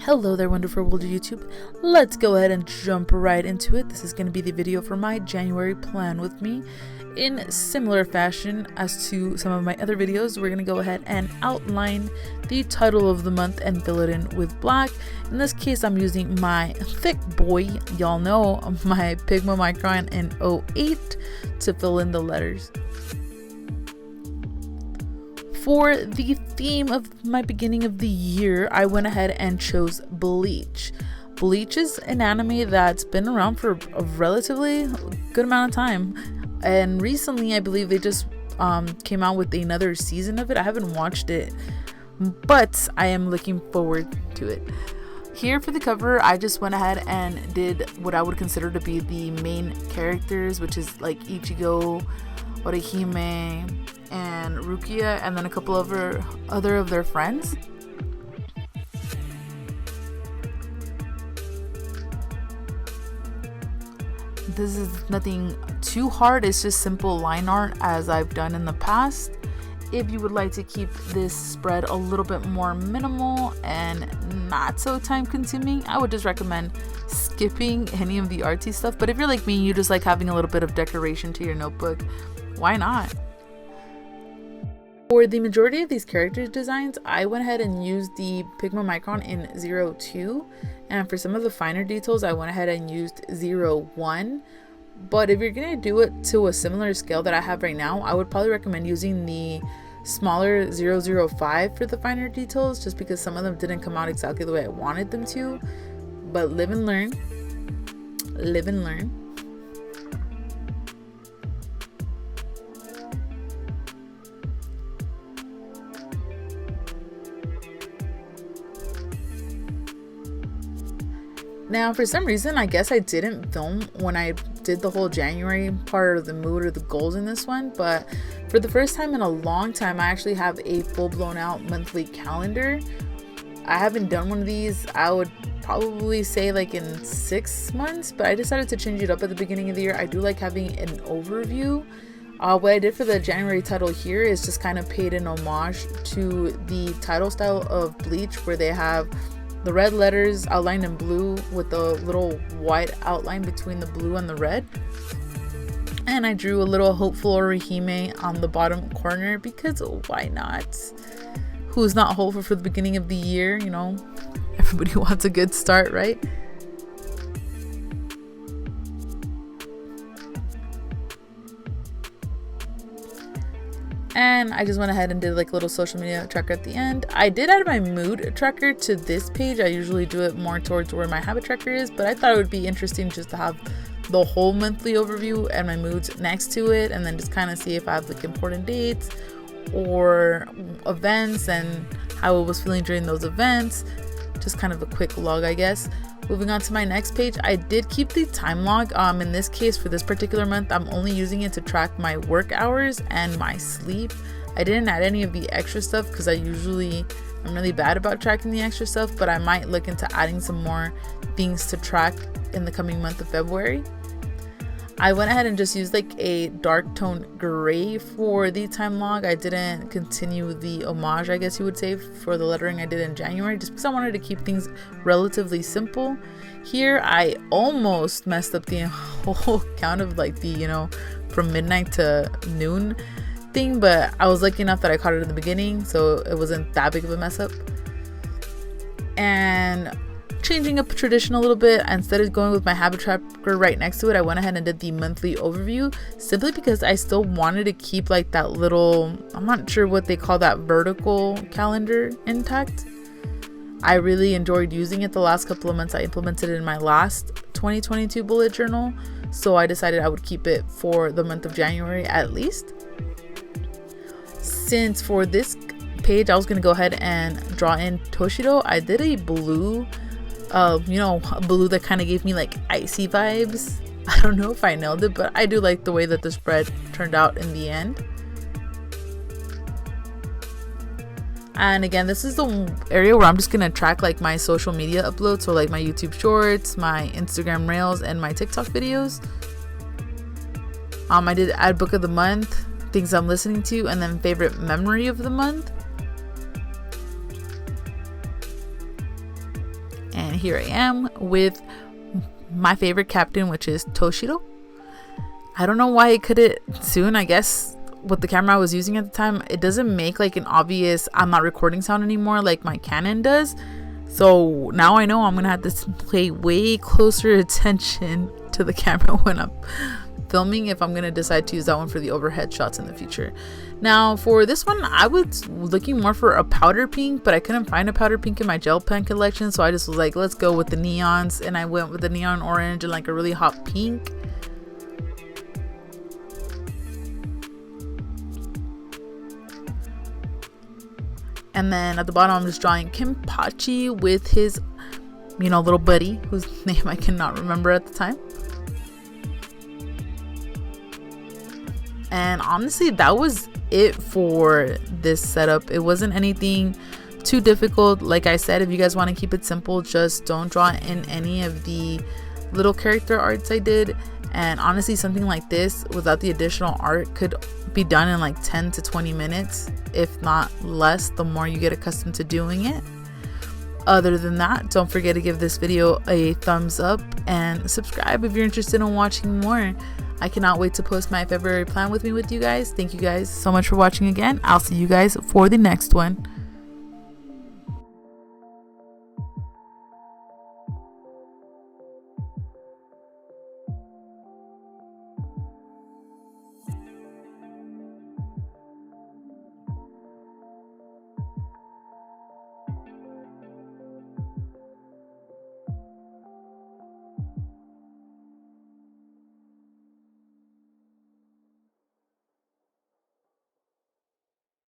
Hello there, wonderful world of YouTube. Let's go ahead and jump right into it. This is going to be the video for my January plan with me. In similar fashion as to some of my other videos, we're going to go ahead and outline the title of the month and fill it in with black. In this case, I'm using my thick boy, y'all know, my Pigma Micron in 08 to fill in the letters. For the theme of my beginning of the year, I went ahead and chose Bleach. Bleach is an anime that's been around for a relatively good amount of time. And recently, I believe they just came out with another season of it. I haven't watched it, but I am looking forward to it. Here for the cover, I just went ahead and did what I would consider to be the main characters, which is like Ichigo, Orihime, and Rukia, and then a couple of other of their friends. This is nothing too hard, it's just simple line art as I've done in the past. If you would like to keep this spread a little bit more minimal and not so time consuming, I would just recommend skipping any of the artsy stuff. But if you're like me, you just like having a little bit of decoration to your notebook, why not? For the majority of these character designs, I went ahead and used the Pigma Micron in 02, and for some of the finer details, I went ahead and used 01. But if you're gonna do it to a similar scale that I have right now, I would probably recommend using the smaller 005 for the finer details, just because some of them didn't come out exactly the way I wanted them to. But live and learn. Live and learn. Now, for some reason, I guess I didn't film when I did the whole January part of the mood or the goals in this one, but for the first time in a long time, I actually have a full-blown out monthly calendar. I haven't done one of these, I would probably say like in 6 months, but I decided to change it up at the beginning of the year. I do like having an overview. What I did for the January title here is just kind of paid an homage to the title style of Bleach, where they have the red letters outlined in blue with a little white outline between the blue and the red. And I drew a little hopeful orihime on the bottom corner because why not? Who's not hopeful for the beginning of the year? You know, everybody wants a good start, right? And I just went ahead and did like a little social media tracker at the end. I did add my mood tracker to this page. I usually do it more towards where my habit tracker is, but I thought it would be interesting just to have the whole monthly overview and my moods next to it, and then just kind of see if I have like important dates or events and how I was feeling during those events. Just kind of a quick log, I guess. Moving on to my next page, I did keep the time log. In this case, for this particular month, I'm only using it to track my work hours and my sleep. I didn't add any of the extra stuff because I'm really bad about tracking the extra stuff, but I might look into adding some more things to track in the coming month of February. I went ahead and just used like a dark tone gray for the time log. I didn't continue the homage, I guess you would say, for the lettering I did in January, just because I wanted to keep things relatively simple. Here, I almost messed up the whole count of like the, you know, from midnight to noon thing, but I was lucky enough that I caught it in the beginning, so it wasn't that big of a mess up. And changing up tradition a little bit, instead of going with my habit tracker right next to it, I went ahead and did the monthly overview, simply because I still wanted to keep like that little, I'm not sure what they call that, vertical calendar intact. I really enjoyed using it the last couple of months. I implemented it in my last 2022 bullet journal, so I decided I would keep it for the month of January at least. Since for this page I was going to go ahead and draw in Toshido, I did a blue, you know, a blue that kind of gave me like icy vibes. I don't know if I nailed it, but I do like the way that the spread turned out in the end. And again, this is the area where I'm just gonna track like my social media uploads, so like my YouTube shorts, my Instagram reels, and my TikTok videos. I did add book of the month, things I'm listening to, and then favorite memory of the month. And here I am with my favorite captain, which is Toshiro. I don't know why it couldn't soon. I guess with the camera I was using at the time, it doesn't make like an obvious I'm not recording sound anymore like my Canon does. So now I know I'm gonna have to pay way closer attention to the camera when I'm filming if I'm gonna decide to use that one for the overhead shots in the future. Now for this one, I was looking more for a powder pink, but I couldn't find a powder pink in my gel pen collection, so I just was like, let's go with the neons, and I went with the neon orange and like a really hot pink. And then at the bottom, I'm just drawing Kenpachi with his, you know, little buddy, whose name I cannot remember at the time. And honestly, that was it for this setup. It wasn't anything too difficult. Like I said, if you guys want to keep it simple, just don't draw in any of the little character arts I did. And honestly, something like this without the additional art could be done in like 10 to 20 minutes, if not less, the more you get accustomed to doing it. Other than that, don't forget to give this video a thumbs up and subscribe if you're interested in watching more. I cannot wait to post my February plan with me with you guys. Thank you guys so much for watching again. I'll see you guys for the next one.